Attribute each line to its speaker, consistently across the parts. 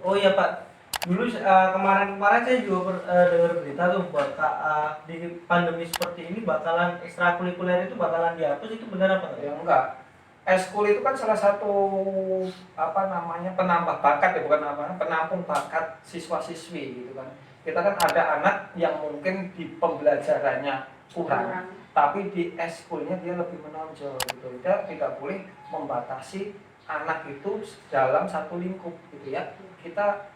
Speaker 1: Oh iya Pak, dulu kemarin-kemarin saya juga dengar berita tuh di pandemi seperti ini bakalan ekstrakurikuler itu bakalan dihapus, itu benar apa
Speaker 2: Ya
Speaker 1: enggak?
Speaker 2: enggak. Eskul itu kan salah satu apa namanya penambah bakat ya, bukan namanya penampung bakat siswa-siswi gitu kan. Kita kan ada anak yang mungkin di pembelajarannya kurang, tapi di eskulnya dia lebih menonjol gitu. Kita tidak boleh membatasi anak itu dalam satu lingkup gitu ya. Kita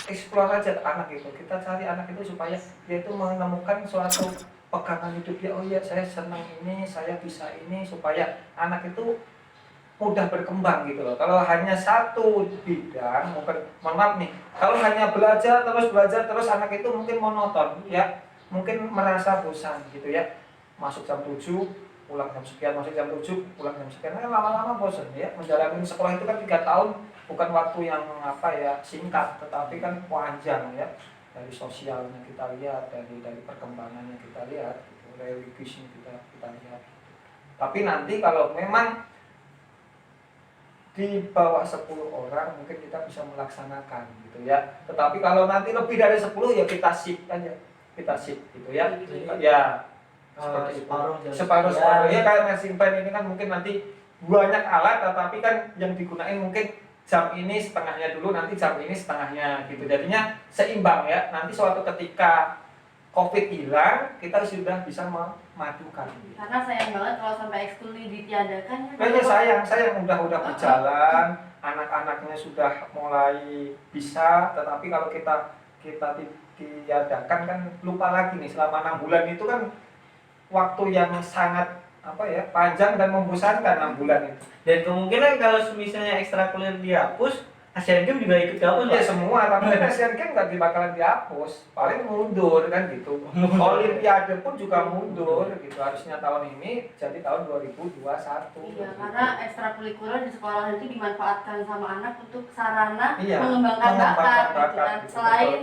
Speaker 2: explore aja anak itu, kita cari anak itu supaya dia itu menemukan suatu pegangan hidup dia. Oh iya, saya senang ini, saya bisa ini, supaya anak itu mudah berkembang gitu loh. Kalau hanya satu bidang, mungkin mohon maaf nih, kalau hanya belajar terus anak itu mungkin monoton ya, mungkin merasa bosan gitu ya. Masuk jam 7 pulang jam sekian, masuk jam 7 pulang jam sekian, lama-lama bosan ya. Menjalani sekolah itu kan 3 tahun, bukan waktu yang apa ya singkat, tetapi kan panjang ya. Dari sosialnya kita lihat, dari perkembangannya kita lihat, gitu. Religiusnya kita lihat. Tapi nanti kalau memang di bawah 10 orang mungkin kita bisa melaksanakan gitu ya. Tetapi kalau nanti lebih dari 10 ya kita sip aja. Kita sip gitu ya. Ya seperti itu. Separuh ya, kayak nursing plan ini kan mungkin nanti banyak alat, tetapi kan yang digunakan mungkin jam ini setengahnya dulu, nanti jam ini setengahnya gitu. Jadinya seimbang ya. Nanti suatu ketika COVID hilang, kita sudah bisa memadukan.
Speaker 3: Karena sayang banget kalau sampai ekskul ditiadakan.
Speaker 2: Kayaknya sayang udah berjalan, anak-anaknya sudah mulai bisa, tetapi kalau kita tiadakan kan lupa lagi nih. Selama 6 bulan itu kan waktu yang sangat apa ya panjang dan membosankan 6 bulan itu.
Speaker 1: Dan kemungkinan kalau misalnya ekstrakurikuler dihapus, Asian Games juga ikut dihapus
Speaker 2: Ya
Speaker 1: Pak?
Speaker 2: semua, tapi kan Asian Games nggak bakalan dihapus, paling mundur kan gitu. Olimpiade pun juga mundur gitu, harusnya tahun ini jadi tahun 2021.
Speaker 3: Iya, karena ekstrakurikuler di sekolah itu dimanfaatkan sama anak untuk sarana
Speaker 2: Iya,
Speaker 3: mengembangkan bakat gitu kan.
Speaker 2: gitu,
Speaker 3: Selain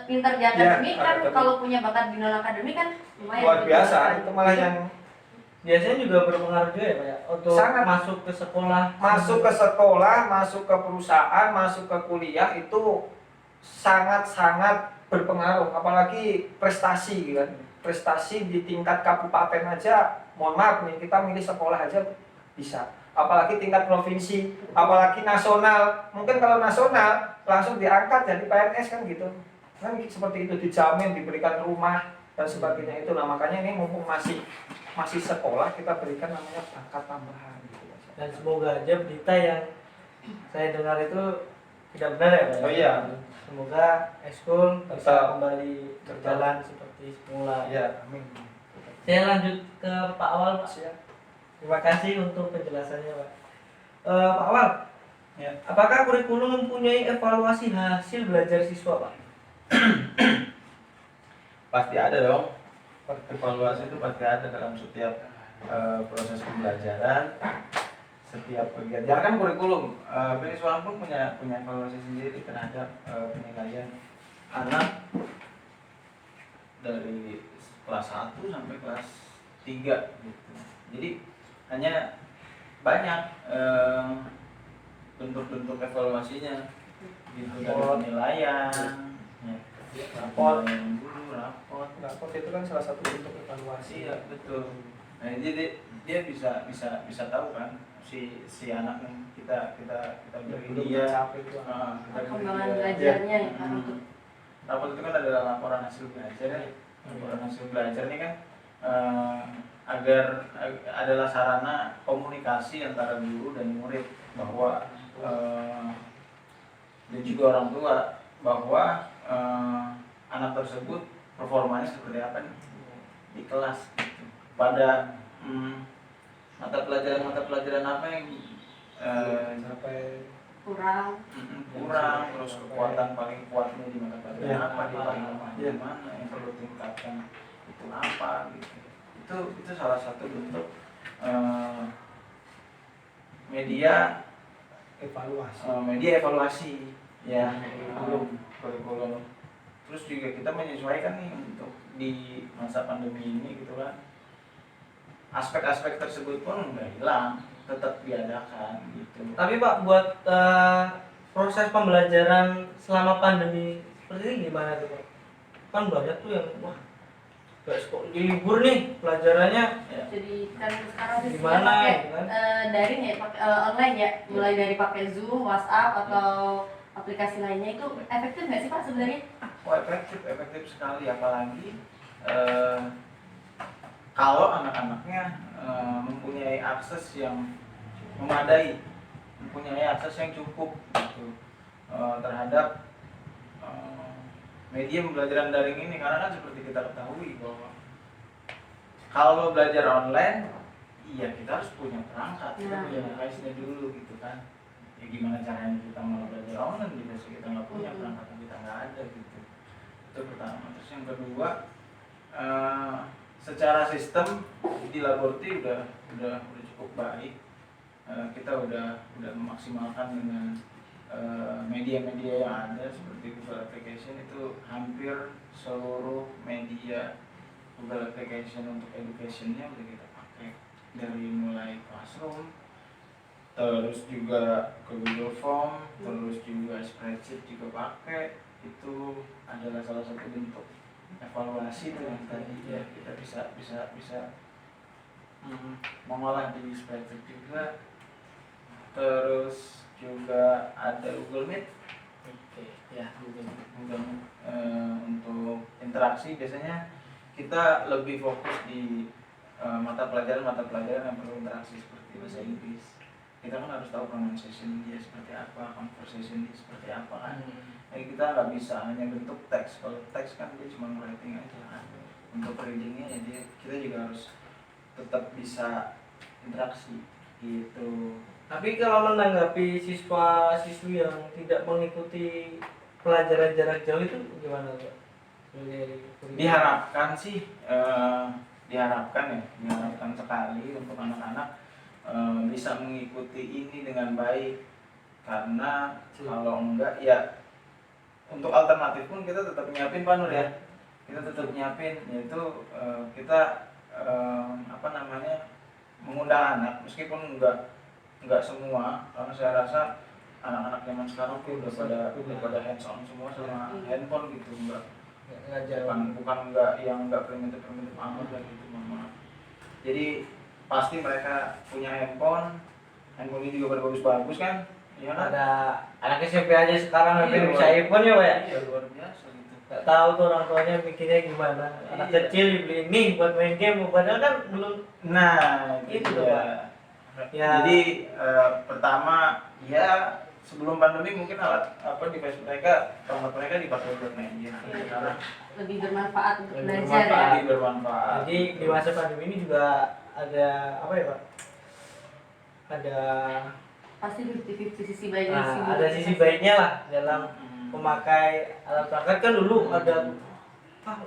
Speaker 3: pintar di akademik kan,
Speaker 2: akademik.
Speaker 3: kalau punya bakat di non akademik kan lumayan.
Speaker 2: Luar biasa, itu malah yang
Speaker 1: Biasanya juga berpengaruh juga ya Pak ya, untuk
Speaker 2: sangat
Speaker 1: masuk ke sekolah,
Speaker 2: masuk ke perusahaan, masuk ke kuliah itu sangat-sangat berpengaruh, apalagi prestasi gitu kan. Prestasi di tingkat kabupaten aja, mohon maaf nih, kita milih sekolah aja bisa. Apalagi tingkat provinsi, apalagi nasional. Mungkin kalau nasional langsung diangkat jadi PNS kan gitu. Kan seperti itu, dijamin diberikan rumah dan sebagainya itu. Nah, makanya ini mumpung masih sekolah, kita berikan namanya bakat tambahan gitu.
Speaker 1: dan semoga aja berita yang saya dengar itu tidak benar ya Pak.
Speaker 2: Oh iya.
Speaker 1: Semoga ekskul bisa
Speaker 2: Betul.
Speaker 1: kembali berjalan seperti semula.
Speaker 2: Ya, amin.
Speaker 1: Saya lanjut ke Pak Awal Pak.
Speaker 2: Ya.
Speaker 1: Terima kasih untuk penjelasannya Pak. Pak Awal,
Speaker 2: Ya.
Speaker 1: apakah kurikulum mempunyai evaluasi hasil belajar siswa Pak?
Speaker 4: Pasti ada dong. Evaluasi itu pasti ada dalam setiap proses pembelajaran, setiap kegiatan. Jangan kan kurikulum, siswa pun punya evaluasi sendiri terhadap penilaian anak dari kelas 1 sampai kelas 3 gitu. Jadi hanya banyak bentuk-bentuk evaluasinya gitu, dari penilaian,
Speaker 2: Raport
Speaker 4: raport
Speaker 2: itu kan salah satu bentuk evaluasi.
Speaker 4: iya betul. Nah jadi dia bisa tahu kan si anak yang kita beri dia
Speaker 3: Perkembangan belajarnya ya kan.
Speaker 4: raport itu kan adalah laporan hasil belajar ya. Laporan hasil belajar ini kan agar adalah sarana komunikasi antara guru dan murid, bahwa dan juga orang tua, bahwa anak tersebut performanya seperti apa nih di kelas gitu. Pada mata pelajaran apa yang
Speaker 2: sampai
Speaker 3: Kurang.
Speaker 4: terus kekuatan paling kuatnya di mata pelajaran apa, di paling lemah di
Speaker 2: Ya.
Speaker 4: mana, yang perlu tingkatkan itu apa gitu. Itu salah satu bentuk media evaluasi ya, kurikulum. Terus juga kita menyesuaikan nih untuk di masa pandemi ini gitu kan, aspek-aspek tersebut pun nggak hilang, tetap diadakan gitu.
Speaker 1: Tapi Pak, buat proses pembelajaran selama pandemi seperti ini gimana tuh Pak? Kan banyak tuh yang wah guys kok libur nih pelajarannya ya.
Speaker 3: Jadi kan sekarang sih
Speaker 1: Gimana,
Speaker 3: pakai
Speaker 1: gitu kan?
Speaker 3: daring ya, pakai online ya, mulai dari pakai Zoom, WhatsApp atau aplikasi lainnya. Itu efektif nggak sih Pak sebenarnya?
Speaker 4: Oh, efektif sekali, apalagi kalau anak-anaknya mempunyai akses yang memadai, mempunyai akses yang cukup gitu, terhadap media pembelajaran daring ini. Karena kan seperti kita ketahui bahwa kalau belajar online, iya kita harus punya perangkat, kita punya device-nya dulu gitu kan. Ya gimana caranya kita mau belajar online di desa kita nggak punya perangkat, kita nggak ada gitu. Itu pertama. Terus yang kedua, secara sistem di laboratory udah cukup baik. Kita udah memaksimalkan dengan media-media yang ada seperti Google Application. Itu hampir seluruh media Google Application untuk education-nya udah kita pakai, dari mulai Classroom, terus juga ke Google Form, terus juga spreadsheet juga pakai. Itu adalah salah satu bentuk evaluasi tuh yang tadi ya kita bisa mengolah di spreadsheet juga. Terus juga ada Google Meet.
Speaker 1: Oke ya
Speaker 4: Google Meet untuk interaksi. Biasanya kita lebih fokus di mata pelajaran yang perlu interaksi seperti bahasa Inggris. Kita kan harus tahu pronunciation dia seperti apa, conversation dia seperti apa kan. Jadi kita nggak bisa hanya bentuk teks. Kalau teks kan dia cuma writing aja kan. Untuk readingnya ya kita juga harus tetap bisa interaksi gitu.
Speaker 1: Tapi kalau menanggapi siswa-siswi yang tidak mengikuti pelajaran jarak jauh itu gimana Pak?
Speaker 4: Diharapkan sih, diharapkan sekali untuk anak-anak bisa mengikuti ini dengan baik. Karena kalau enggak ya untuk alternatif pun kita tetap nyiapin Pak Nur ya. Kita tetap nyiapin, yaitu kita mengundang anak meskipun enggak semua, karena saya rasa anak-anak zaman sekarang tuh udah pada hands on semua sama handphone gitu, bukan enggak primitif amat lah gitu, mama. Jadi pasti mereka punya handphone ini juga bagus-bagus kan. Iya kan?
Speaker 1: Ada anak SMP aja sekarang
Speaker 4: Iya,
Speaker 1: bisa iPhone ya Pak ya?
Speaker 4: Iya, luar biasa gitu.
Speaker 1: Gak tahu tuh orang tuanya mikirnya gimana. Anak
Speaker 4: Iya.
Speaker 1: kecil dibeliin nih buat main game, padahal kan belum.
Speaker 4: Nah,
Speaker 1: Itu
Speaker 4: dia.
Speaker 1: Pak. Ya.
Speaker 4: Jadi pertama ya sebelum pandemi mungkin device mereka, perangkat mereka dipakai buat main game. Sekarang
Speaker 3: Lebih bermanfaat untuk
Speaker 1: Lebih
Speaker 3: belajar ya.
Speaker 4: lebih bermanfaat.
Speaker 1: Jadi di masa pandemi ini juga ada apa ya Pak? Ada
Speaker 3: Pasti 50-50 sisi baik dan sisi buruk.
Speaker 1: ada sisi baiknya lah dalam memakai alat perangkat. Kan dulu ada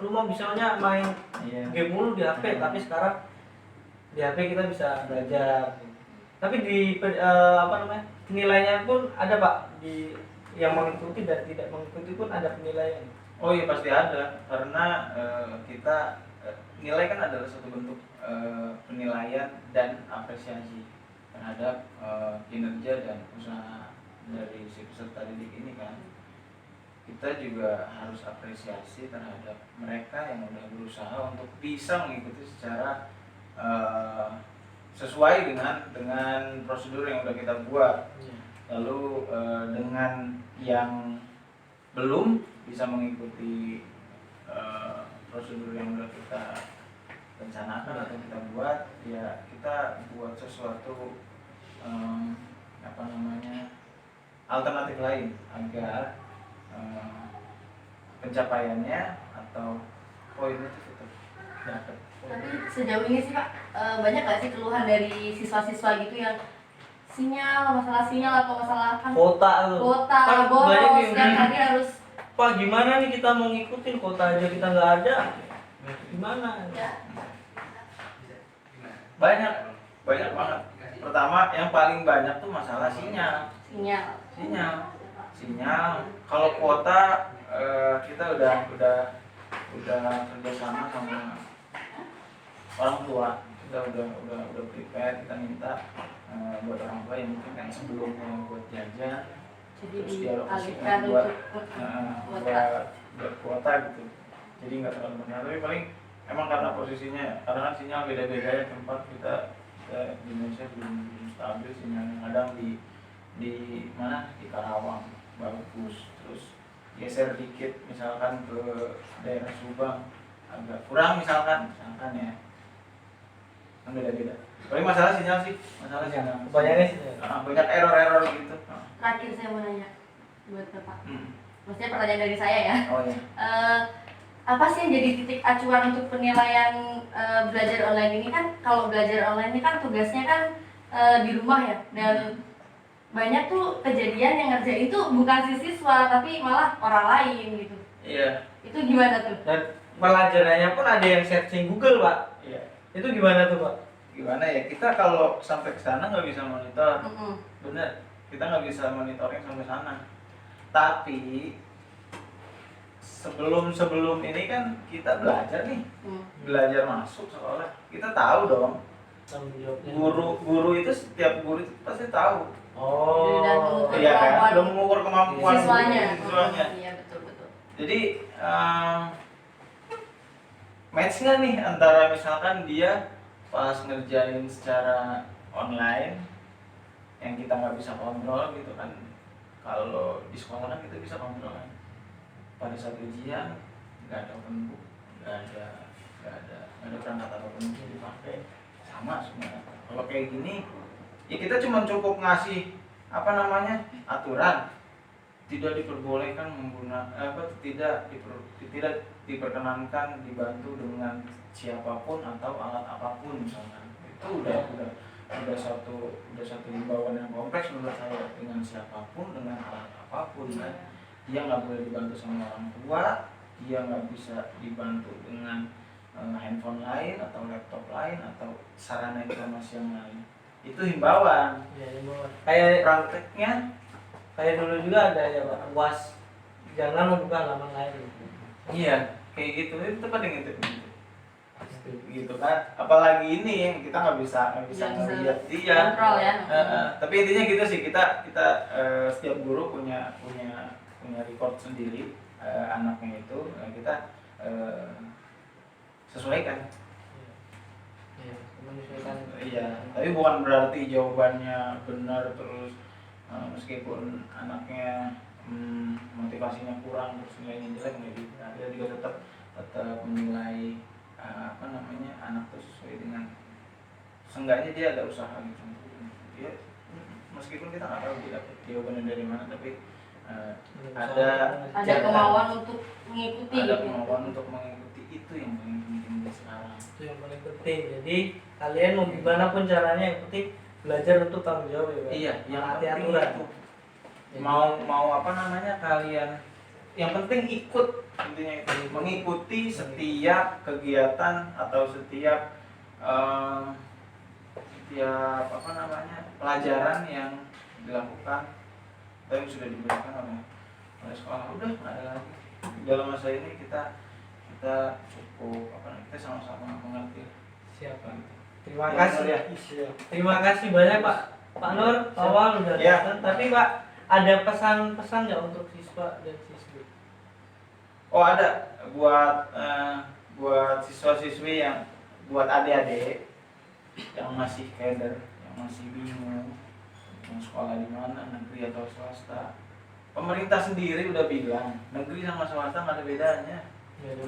Speaker 1: lu mau misalnya main
Speaker 4: Iya.
Speaker 1: game mulu di HP, tapi sekarang di HP kita bisa belajar. Tapi di penilaian pun ada Pak, di yang mengikuti dan tidak mengikuti pun ada penilaian.
Speaker 4: Oh iya pasti ada, karena kita nilai kan adalah satu bentuk penilaian dan apresiasi terhadap kinerja dan usaha dari si peserta didik ini kan. Kita juga harus apresiasi terhadap mereka yang udah berusaha untuk bisa mengikuti secara sesuai dengan prosedur yang udah kita buat. Lalu dengan yang belum bisa mengikuti prosedur yang udah kita rencanakan atau kita buat, ya kita buat sesuatu alternatif lain agar pencapaiannya atau poinnya itu tetap dapat.
Speaker 3: Tapi sejauh ini sih Pak, banyak gak sih keluhan dari siswa-siswa gitu yang masalah sinyal atau masalah
Speaker 1: Kota tuh.
Speaker 3: kuota,
Speaker 1: Kan banyak
Speaker 3: boros,
Speaker 1: yang
Speaker 3: setiap hari harus
Speaker 1: Pak gimana nih kita mau ngikutin, kota aja kita nggak ada, gimana?
Speaker 3: ya.
Speaker 4: Banyak banget. Pertama yang paling banyak tuh masalah sinyal. Kalau kuota kita udah kerjasama sama orang tua. Kita udah prepare, kita minta buat orang tua yang mungkin kan sebelumnya buat jajan,
Speaker 3: Jadi
Speaker 4: terus dialokasikan
Speaker 3: dialihkan
Speaker 4: buat
Speaker 3: untuk
Speaker 4: kuota. buat kuota gitu, jadi nggak terlalu banyak. Tapi paling emang karena posisinya, karena kan sinyal beda-beda ya tempat kita di Indonesia belum stabil sinyalnya. Kadang di mana, di Karawang bagus, terus geser dikit misalkan ke daerah Subang agak kurang misalkan ya, kan beda-beda. Paling masalah sinyal sih, masalah sinyal.
Speaker 1: Kebanyakan sih.
Speaker 4: Banyak error gitu.
Speaker 3: Terakhir saya mau nanya buat Bapak.
Speaker 4: Hmm.
Speaker 3: Maksudnya pertanyaan dari saya ya.
Speaker 4: Oh ya.
Speaker 3: Apa sih yang jadi titik acuan untuk penilaian belajar online ini? Kan kalau belajar online ini kan tugasnya kan di rumah ya, dan banyak tuh kejadian yang ngerjain itu bukan si siswa tapi malah orang lain gitu.
Speaker 4: Iya.
Speaker 3: Itu gimana tuh?
Speaker 1: Dan pelajarannya pun ada yang searching Google, Pak.
Speaker 4: Iya.
Speaker 1: Itu gimana tuh, Pak?
Speaker 4: Gimana ya, kita kalau sampai ke sana nggak bisa monitor.
Speaker 3: Mm-mm.
Speaker 4: Bener, kita nggak bisa monitoring sampai sana. Tapi sebelum ini kan kita belajar nih, belajar masuk sekolah, kita tahu dong.
Speaker 1: Tanggung jawabnya.
Speaker 4: Guru itu, setiap guru itu pasti tahu.
Speaker 1: Oh.
Speaker 3: Dan mengukur
Speaker 4: Iya kan,
Speaker 3: kemampuan
Speaker 4: udah mengukur kemampuan
Speaker 3: siswanya.
Speaker 4: siswanya.
Speaker 3: Iya betul.
Speaker 4: Jadi match nggak nih antara misalkan dia pas ngerjain secara online yang kita nggak bisa kontrol gitu kan. Kalau di sekolah kan kita bisa kontrol kan. Pada saat ujian nggak ada open book, nggak ada perangkat apapun yang dipakai, sama semuanya. Kalau kayak gini ya kita cuma cukup ngasih aturan, tidak diperbolehkan menggunakan tidak diperkenankan dibantu dengan siapapun atau alat apapun misalkan. Itu udah satu himbauan yang kompleks menurut saya. Dengan siapapun, dengan alat apapun kan. Dia nggak boleh dibantu sama orang tua, dia nggak bisa dibantu dengan handphone lain atau laptop lain atau sarana informasi yang lain. Itu himbauan.
Speaker 1: Ya, himbauan. Kayak
Speaker 4: Prakteknya
Speaker 1: kayak dulu juga ada ya, Pak. UAS jangan membuka halaman lain.
Speaker 4: iya kayak gitu, itu paling itu gitu kan. Apalagi ini yang kita nggak bisa ngeliat dia.
Speaker 3: Kontrol ya.
Speaker 4: Tapi intinya gitu sih, kita setiap guru punya record sendiri anaknya itu, kita sesuaikan.
Speaker 1: Iya, menyesuaikan.
Speaker 4: Iya, tapi bukan berarti jawabannya benar terus meskipun anaknya motivasinya kurang terus nilainya jelek nggak gitu. Nah, kita juga tetap menilai anak itu sesuai dengan, seenggaknya dia ada usaha gitu. Dia meskipun kita nggak tahu dia dapat jawabannya dari mana, tapi
Speaker 3: Ada kemauan untuk mengikuti.
Speaker 4: ada kemauan untuk mengikuti. Itu yang paling penting di sekarang.
Speaker 1: Itu yang paling penting. Jadi kalian mau gimana pun caranya, yang penting belajar untuk tanggung jawab ya, Pak.
Speaker 4: Iya, yang
Speaker 1: Taati
Speaker 4: penting
Speaker 1: aturan.
Speaker 4: itu. Mau kalian, yang penting ikut, intinya itu, mengikuti setiap kegiatan atau setiap pelajaran yang dilakukan atau yang sudah diberikan oleh sekolah. Udah nggak ada lagi. Dalam masa ini kita cukup kita sama-sama mengerti.
Speaker 1: Siapa? Terima
Speaker 4: Ya,
Speaker 1: kasih.
Speaker 4: Nur, ya.
Speaker 1: Terima kasih banyak, Pak. Pak Nur, awal udah
Speaker 4: Ya.
Speaker 1: datang. Tapi Pak, ada pesan-pesan nggak untuk siswa dan siswi?
Speaker 4: Oh ada, buat siswa-siswi yang, buat adik-adik yang masih keder, yang masih bingung mau sekolah di mana, negeri atau swasta. Pemerintah sendiri udah bilang negeri sama swasta nggak ada bedanya.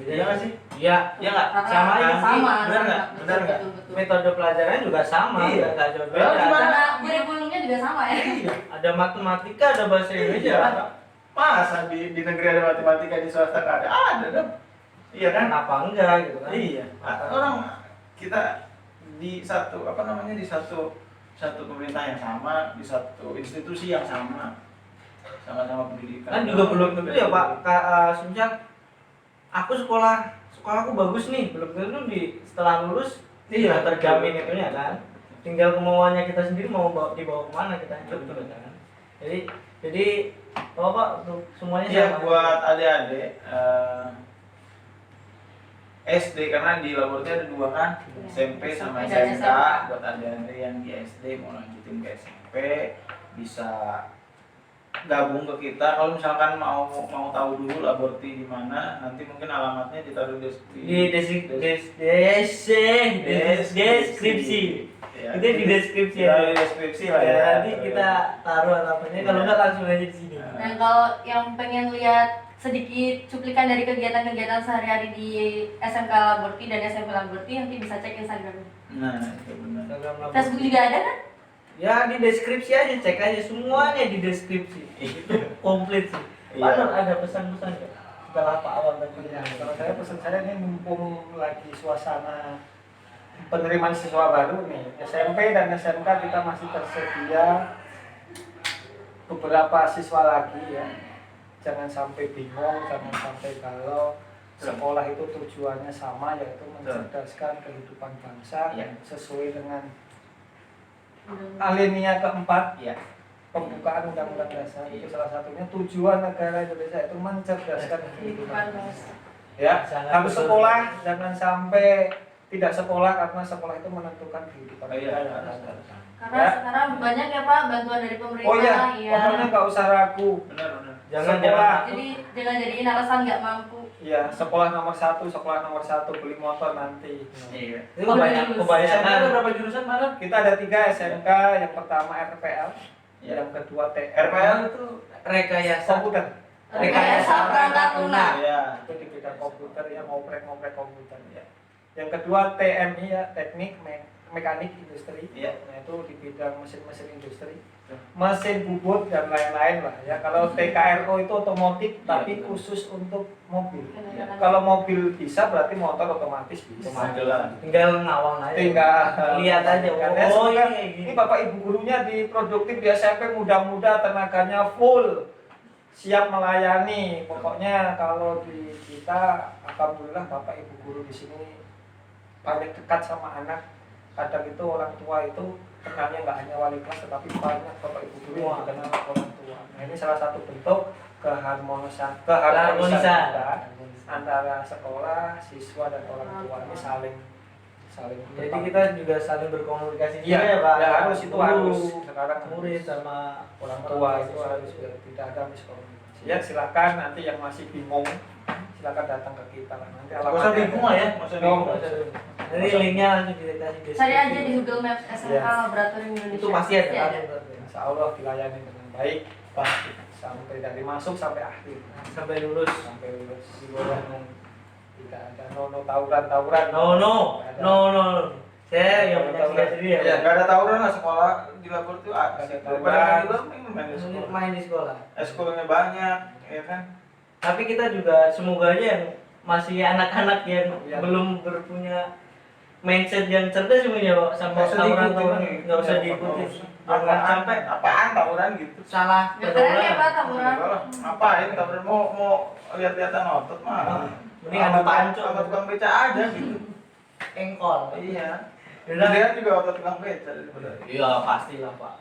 Speaker 4: Iya nggak sih?
Speaker 1: Iya.
Speaker 4: Iya nggak?
Speaker 1: Sama aja sih.
Speaker 3: Sama.
Speaker 4: Benar nggak? Benar nggak?
Speaker 3: Betul.
Speaker 1: Metode pelajarannya juga sama,
Speaker 4: Iya.
Speaker 1: nggak jauh
Speaker 4: Lalu
Speaker 1: beda.
Speaker 4: gimana?
Speaker 3: Karena kurikulumnya juga sama ya.
Speaker 4: Iya.
Speaker 1: Ada matematika, ada bahasa Indonesia.
Speaker 4: Iya. Masa di negeri ada matematika, di swasta nggak ada? Ada dong. Iya kan?
Speaker 1: Kenapa enggak gitu kan?
Speaker 4: Iya. Orang kita di satu satu pemerintah yang sama, di satu institusi yang sama-sama pendidikan.
Speaker 1: Kan juga belum tentu ya Pak, semenjak aku sekolahku bagus nih, belum tentu setelah lulus
Speaker 4: Iya,
Speaker 1: terjamin itunya kan. Tinggal kemauannya kita sendiri mau dibawa kemana kita,
Speaker 4: Betul.
Speaker 1: kan. Jadi Pak untuk semuanya
Speaker 4: Iya,
Speaker 1: sama.
Speaker 4: buat adik-adik SD, karena di laboratorium ada dua kan,
Speaker 3: Iya.
Speaker 4: SMP sama
Speaker 3: SMP dan
Speaker 4: SMK.
Speaker 3: SMK.
Speaker 4: Buat adik-adik yang di SD mau lanjutin ke SMP bisa gabung ke kita. Kalau misalkan mau tahu dulu laborti di mana, nanti mungkin alamatnya ditaruh
Speaker 1: Di deskripsi.
Speaker 4: Ya,
Speaker 1: Itu di deskripsi
Speaker 4: ditaruh
Speaker 1: ya.
Speaker 4: di deskripsi lah
Speaker 1: Ya,
Speaker 4: ya.
Speaker 1: nanti kita taruh alamatnya. Kalau enggak langsung aja di sini.
Speaker 3: Dan kalau yang pengen lihat sedikit cuplikan dari kegiatan-kegiatan sehari-hari di SMK Laborti dan SMP Laborti, nanti bisa cek Instagramnya.
Speaker 4: Nah, itu benar.
Speaker 1: Instagram Laborti.
Speaker 3: Facebook juga ada kan?
Speaker 1: Ya di deskripsi aja, cek aja semuanya di deskripsi. Itu komplit sih.
Speaker 4: Iya.
Speaker 1: Padahal ada pesan-pesan nggak? Setelah Pak Awal tadi.
Speaker 2: Ya, kalau saya pesan saya ini mumpung lagi suasana penerimaan siswa baru nih, SMP dan SMK kita masih tersedia beberapa siswa lagi ya. Jangan sampai bingung, jangan sampai kalau sekolah itu tujuannya sama, yaitu mencerdaskan kehidupan bangsa
Speaker 4: Ya.
Speaker 2: sesuai dengan alinea keempat
Speaker 4: Iya.
Speaker 2: pembukaan Undang-Undang Dasar. Itu salah satunya tujuan negara Indonesia itu mencerdaskan kehidupan
Speaker 3: Kehidupan
Speaker 2: bangsa.
Speaker 3: bangsa.
Speaker 2: Ya,
Speaker 1: Sangat
Speaker 2: harus
Speaker 1: betul.
Speaker 2: sekolah, jangan sampai tidak sekolah karena sekolah itu menentukan kehidupan
Speaker 4: Oh iya,
Speaker 2: kita.
Speaker 4: harus.
Speaker 3: Karena
Speaker 2: Ya.
Speaker 3: sekarang banyak ya Pak bantuan dari pemerintah.
Speaker 2: Oh iya,
Speaker 3: Iya.
Speaker 2: pokoknya nggak usah ragu.
Speaker 4: Benar, benar.
Speaker 1: Jangan
Speaker 2: Sekolah.
Speaker 3: Jadi jangan jadiin alasan nggak mampu.
Speaker 2: Iya, sekolah nomor satu, beli motor nanti.
Speaker 4: Iya.
Speaker 1: Itu
Speaker 3: Oh,
Speaker 1: banyak
Speaker 3: lulus.
Speaker 1: kebanyakan.
Speaker 4: Ada berapa jurusan malah?
Speaker 2: Kita ada 3 SMK, yang pertama RPL,
Speaker 4: Ya.
Speaker 2: yang kedua
Speaker 4: RPL itu
Speaker 1: Rekayasa.
Speaker 2: komputer.
Speaker 3: Rekayasa perangkat lunak.
Speaker 4: Iya.
Speaker 2: Itu di bidang komputer ya, ngoprek komputer ya. Yang kedua TMI ya, teknik mekanik industri.
Speaker 4: Iya.
Speaker 2: Nah, itu di bidang mesin-mesin industri, mesin bubut dan lain-lain lah ya. Kalau TKRO itu otomotif tapi
Speaker 4: betul.
Speaker 2: khusus untuk mobil.
Speaker 3: Iya.
Speaker 2: Kalau mobil bisa berarti motor otomatis bisa.
Speaker 4: Pemanggilan.
Speaker 1: Tinggal ngawang aja.
Speaker 2: Tinggal
Speaker 1: lihat aja.
Speaker 2: Karena
Speaker 1: Oh,
Speaker 2: semoga
Speaker 1: ini kayak gini.
Speaker 2: ini Bapak Ibu gurunya di produktif di SMP muda-muda, tenaganya full, siap melayani. Pokoknya kalau di kita alhamdulillah Bapak Ibu guru di sini paling dekat sama anak. Kadang itu orang tua itu kenalnya nggak hanya wali kelas tetapi banyak Bapak Ibu guru yang dikenal orang tua. Nah, ini salah satu bentuk keharmonisan kita antara sekolah, siswa dan orang tua. Ini saling
Speaker 1: Jadi kita juga saling berkomunikasi
Speaker 2: Iya,
Speaker 1: juga ya Pak.
Speaker 2: ya harus itu
Speaker 1: Guru,
Speaker 2: harus. Sekarang
Speaker 1: murid sama
Speaker 2: orang tua itu
Speaker 1: siswa.
Speaker 2: harus tidak ada miskomunikasi. Ya silakan nanti yang masih bingung silakan datang ke kita lah. Nanti
Speaker 4: Nggak usah bingung lah ya, nggak usah bingung.
Speaker 1: Jadi linknya langsung dikasih deskripsi.
Speaker 3: Cari aja di Google Maps SMK
Speaker 2: Iya.
Speaker 3: Laboratorium Indonesia.
Speaker 1: Itu pasti ada.
Speaker 3: Pasti
Speaker 2: Insya Allah dilayani dengan baik
Speaker 1: Pasti.
Speaker 2: sampai dari masuk sampai akhir
Speaker 1: Sampai lulus.
Speaker 2: sampai lulus.
Speaker 1: Di bawah.
Speaker 2: Tidak ada no tawuran.
Speaker 1: No. Saya yang menyaksikan sendiri
Speaker 4: Ya,
Speaker 1: ya.
Speaker 4: nggak ada tawuran lah sekolah di labor itu
Speaker 2: Nggak ada
Speaker 4: daripada
Speaker 2: tawuran.
Speaker 4: main di luar, main di sekolah.
Speaker 1: Main di sekolah.
Speaker 4: Sekolahnya banyak, ya kan?
Speaker 1: Tapi kita juga semoga aja yang masih anak-anak yang
Speaker 2: Iya.
Speaker 1: belum berpunya mindset yang cerdas semuanya Pak, sampai
Speaker 4: Nggak usah
Speaker 1: tawuran
Speaker 4: diikuti.
Speaker 1: nggak usah
Speaker 2: Iya,
Speaker 1: diikuti.
Speaker 4: Apaan
Speaker 1: Jangan sampai
Speaker 4: apaan tawuran gitu?
Speaker 1: salah
Speaker 3: Nggak keren ya Pak
Speaker 1: pergaulan.
Speaker 3: tawuran.
Speaker 4: Enggak lah, ngapain tawuran mau lihat-lihatan otot mah.
Speaker 1: Mending adu pancu
Speaker 4: sama tukang beca aja gitu.
Speaker 1: engkol.
Speaker 4: Iya.
Speaker 1: Udah.
Speaker 4: Kemudian juga otot tukang beca daripada.
Speaker 1: Iya pastilah Pak.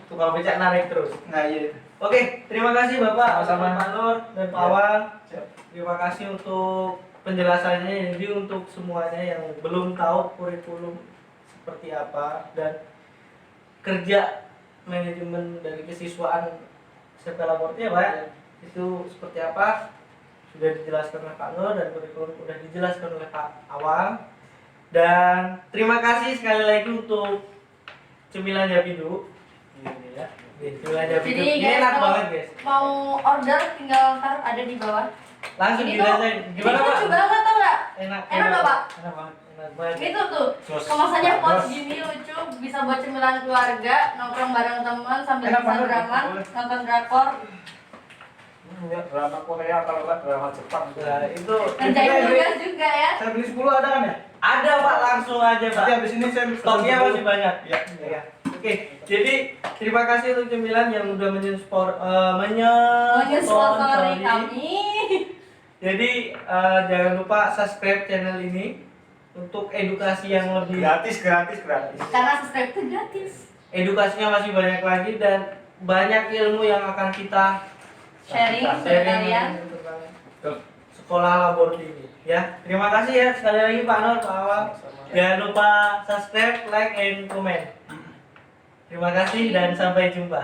Speaker 1: Tukang becak narik terus.
Speaker 4: Nah, iya.
Speaker 1: Oke, terima kasih Bapak,
Speaker 2: Sama-sama.
Speaker 1: Pak Nur dan Pak
Speaker 2: Ya.
Speaker 1: Awang.
Speaker 2: Siap.
Speaker 1: Terima kasih untuk penjelasannya. Jadi untuk semuanya yang belum tahu kurikulum seperti apa dan kerja manajemen dari kesiswaan SMP Laborti ya Pak, itu seperti apa sudah dijelaskan oleh Pak Nur dan kurikulum sudah dijelaskan oleh Pak Awang. Dan terima kasih sekali lagi untuk cemilan Jabidu. Ini ya. Cemilan Jabidu.
Speaker 3: Jadi
Speaker 1: Ini
Speaker 3: guys,
Speaker 1: enak
Speaker 3: kalau
Speaker 1: banget guys.
Speaker 3: mau order tinggal taruh ada di bawah.
Speaker 1: Langsung
Speaker 3: Ini tuh,
Speaker 1: dirasain. Gimana
Speaker 3: ini
Speaker 1: Pak?
Speaker 3: lucu banget tau nggak?
Speaker 1: Enak.
Speaker 3: Enak nggak, Pak?
Speaker 1: Enak banget. Enak banget.
Speaker 3: Itu tuh kemasannya pot gini lucu, bisa buat cemilan keluarga, nongkrong bareng teman sambil
Speaker 2: Enak banget,
Speaker 3: Instagraman,
Speaker 2: boleh.
Speaker 3: nonton drakor,
Speaker 2: Ya, drama Korea kalau nggak drama Jepang.
Speaker 1: Nah, itu
Speaker 3: kerjain
Speaker 1: kita beli-
Speaker 3: tugas juga ya.
Speaker 4: Saya beli 10 ada kan ya?
Speaker 1: ada Pak, langsung aja Pak.
Speaker 4: Nanti habis ini saya
Speaker 1: Stoknya masih banyak.
Speaker 4: Iya.
Speaker 1: Ya. Oke, jadi terima kasih untuk cemilan yang udah
Speaker 3: Menysponsori kami.
Speaker 1: Jadi jangan lupa subscribe channel ini untuk edukasi yang lebih
Speaker 2: Gratis.
Speaker 3: Karena subscribe itu gratis.
Speaker 1: edukasinya masih banyak lagi dan banyak ilmu yang akan kita
Speaker 3: Sharing ke
Speaker 1: sharing
Speaker 3: kalian.
Speaker 1: tentang sekolah laboratory ini ya. Terima kasih ya sekali lagi Pak Nur, Pak Awang. Jangan lupa subscribe, like, and comment. Terima kasih dan sampai jumpa.